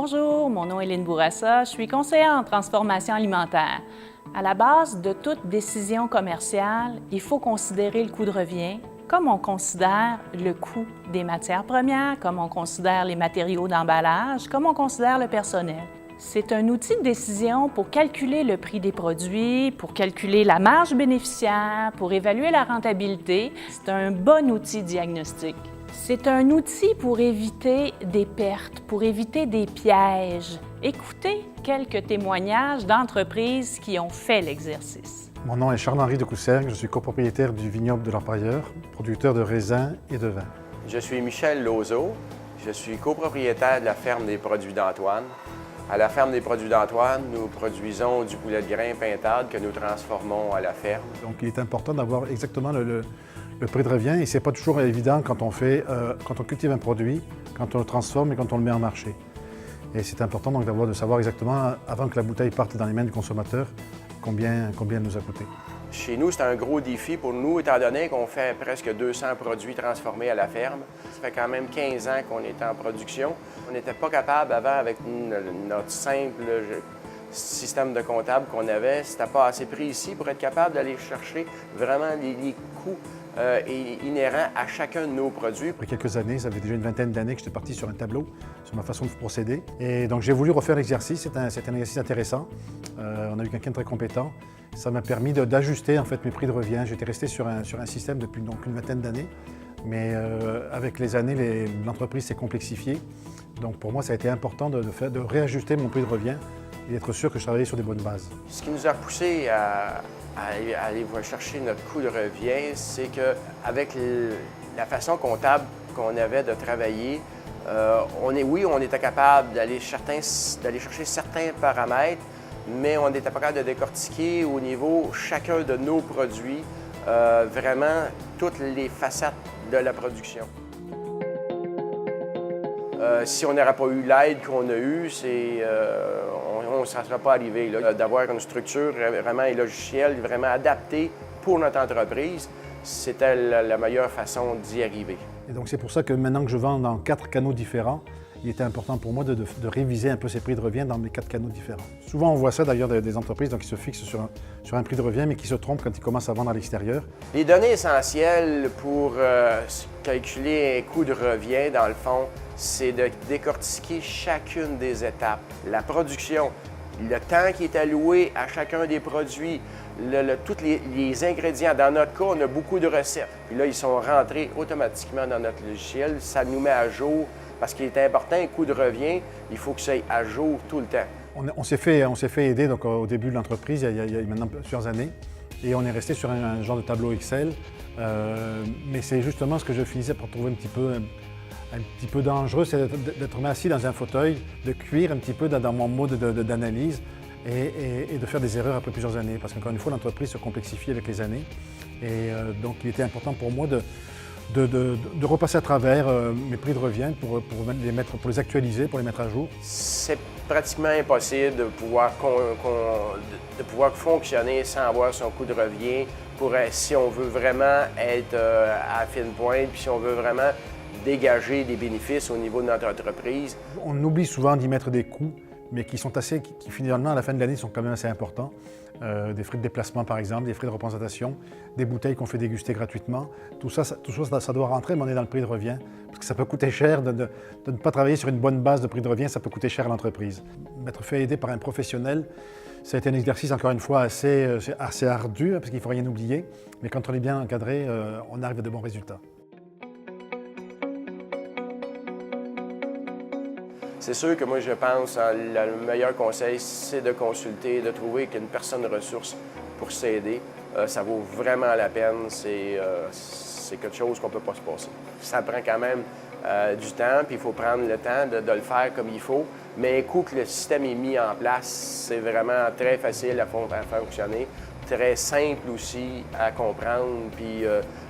Bonjour, mon nom est Lynne Bourassa, je suis conseillère en transformation alimentaire. À la base de toute décision commerciale, il faut considérer le coût de revient, comme on considère le coût des matières premières, comme on considère les matériaux d'emballage, comme on considère le personnel. C'est un outil de décision pour calculer le prix des produits, pour calculer la marge bénéficiaire, pour évaluer la rentabilité. C'est un bon outil diagnostique. C'est un outil pour éviter des pertes, pour éviter des pièges. Écoutez quelques témoignages d'entreprises qui ont fait l'exercice. Mon nom est Charles-Henri de Coussergues, je suis copropriétaire du vignoble de l'Empailleur, producteur de raisins et de vin. Je suis Michel Lauzeau, je suis copropriétaire de la ferme des produits d'Antoine. À la ferme des produits d'Antoine, nous produisons du poulet de grain pintade que nous transformons à la ferme. Donc il est important d'avoir exactement le prix de revient et ce n'est pas toujours évident quand on cultive un produit, quand on le transforme et quand on le met en marché. Et c'est important donc de savoir exactement, avant que la bouteille parte dans les mains du consommateur, combien elle nous a coûté. Chez nous, c'est un gros défi pour nous, étant donné qu'on fait presque 200 produits transformés à la ferme. Ça fait quand même 15 ans qu'on est en production. On n'était pas capable avant, avec notre simple système de comptable qu'on avait, c'était pas assez précis pour être capable d'aller chercher vraiment les coûts inhérents à chacun de nos produits. Après quelques années, ça fait déjà une vingtaine d'années que j'étais parti sur un tableau, sur ma façon de procéder. Et donc j'ai voulu refaire l'exercice, c'est un exercice intéressant. On a eu quelqu'un de très compétent. Ça m'a permis d'ajuster en fait mes prix de revient. J'étais resté sur un système depuis donc une vingtaine d'années. Mais avec les années, l'entreprise s'est complexifiée. Donc pour moi, ça a été important de réajuster mon prix de revient et d'être sûr que je travaillais sur des bonnes bases. Ce qui nous a poussé à aller chercher notre coût de revient, c'est qu'avec la façon comptable qu'on avait de travailler, on était capable d'aller chercher certains paramètres, mais on n'était pas capable de décortiquer au niveau chacun de nos produits vraiment toutes les facettes de la production. Si on n'aurait pas eu l'aide qu'on a eue, on ne serait pas arrivé. D'avoir une structure vraiment et logiciel vraiment adapté pour notre entreprise, c'était la meilleure façon d'y arriver. Et donc c'est pour ça que maintenant que je vends dans 4 canaux différents, il était important pour moi de réviser un peu ces prix de revient dans mes 4 canaux différents. Souvent on voit ça d'ailleurs des entreprises qui se fixent sur un prix de revient mais qui se trompent quand ils commencent à vendre à l'extérieur. Les données essentielles pour calculer un coût de revient, dans le fond, c'est de décortiquer chacune des étapes. La production, le temps qui est alloué à chacun des produits, tous les ingrédients. Dans notre cas, on a beaucoup de recettes. Puis là, ils sont rentrés automatiquement dans notre logiciel. Ça nous met à jour. Parce qu'il est important, un coût de revient, il faut que ça aille à jour tout le temps. On s'est fait aider donc, au début de l'entreprise, il y a maintenant plusieurs années, et on est resté sur un genre de tableau Excel. Mais c'est justement ce que je finissais par trouver un petit peu dangereux, c'est d'être assis dans un fauteuil, de cuire un petit peu dans mon mode d'analyse et de faire des erreurs après plusieurs années. Parce qu'encore une fois, l'entreprise se complexifie avec les années. Et donc il était important pour moi de repasser à travers mes prix de revient pour les actualiser, pour les mettre à jour. C'est pratiquement impossible de pouvoir fonctionner sans avoir son coût de revient si on veut vraiment être à fine pointe, puis si on veut vraiment dégager des bénéfices au niveau de notre entreprise. On oublie souvent d'y mettre des coûts, mais qui finalement à la fin de l'année sont quand même assez importants. Des frais de déplacement par exemple, des frais de représentation, des bouteilles qu'on fait déguster gratuitement. Tout ça doit rentrer, mais on est dans le prix de revient. Parce que ça peut coûter cher de ne pas travailler sur une bonne base de prix de revient, ça peut coûter cher à l'entreprise. M'être fait aider par un professionnel, ça a été un exercice encore une fois assez ardu, parce qu'il ne faut rien oublier. Mais quand on est bien encadré, on arrive à de bons résultats. C'est sûr que moi, je pense que le meilleur conseil, c'est de consulter, de trouver une personne ressource pour s'aider. Ça vaut vraiment la peine. C'est quelque chose qu'on ne peut pas se passer. Ça prend quand même du temps, puis il faut prendre le temps de le faire comme il faut. Mais un coup que le système est mis en place, c'est vraiment très facile à fonctionner, très simple aussi à comprendre, puis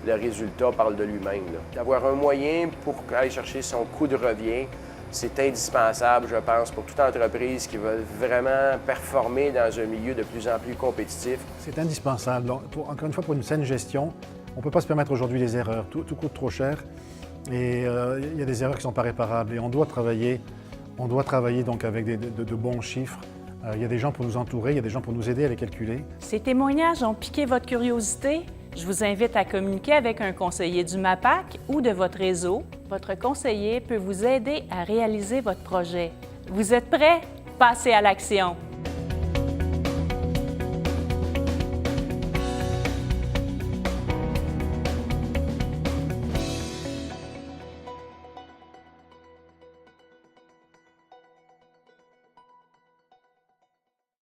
le résultat parle de lui-même. D'avoir un moyen pour aller chercher son coût de revient, c'est indispensable, je pense, pour toute entreprise qui veut vraiment performer dans un milieu de plus en plus compétitif. C'est indispensable. Encore une fois, pour une saine gestion, on ne peut pas se permettre aujourd'hui les erreurs. Tout coûte trop cher et il y a des erreurs qui ne sont pas réparables. Et on doit travailler On doit travailler donc avec de bons chiffres. Il y a des gens pour nous entourer, il y a des gens pour nous aider à les calculer. Ces témoignages ont piqué votre curiosité? Je vous invite à communiquer avec un conseiller du MAPAC ou de votre réseau. Votre conseiller peut vous aider à réaliser votre projet. Vous êtes prêts? Passez à l'action!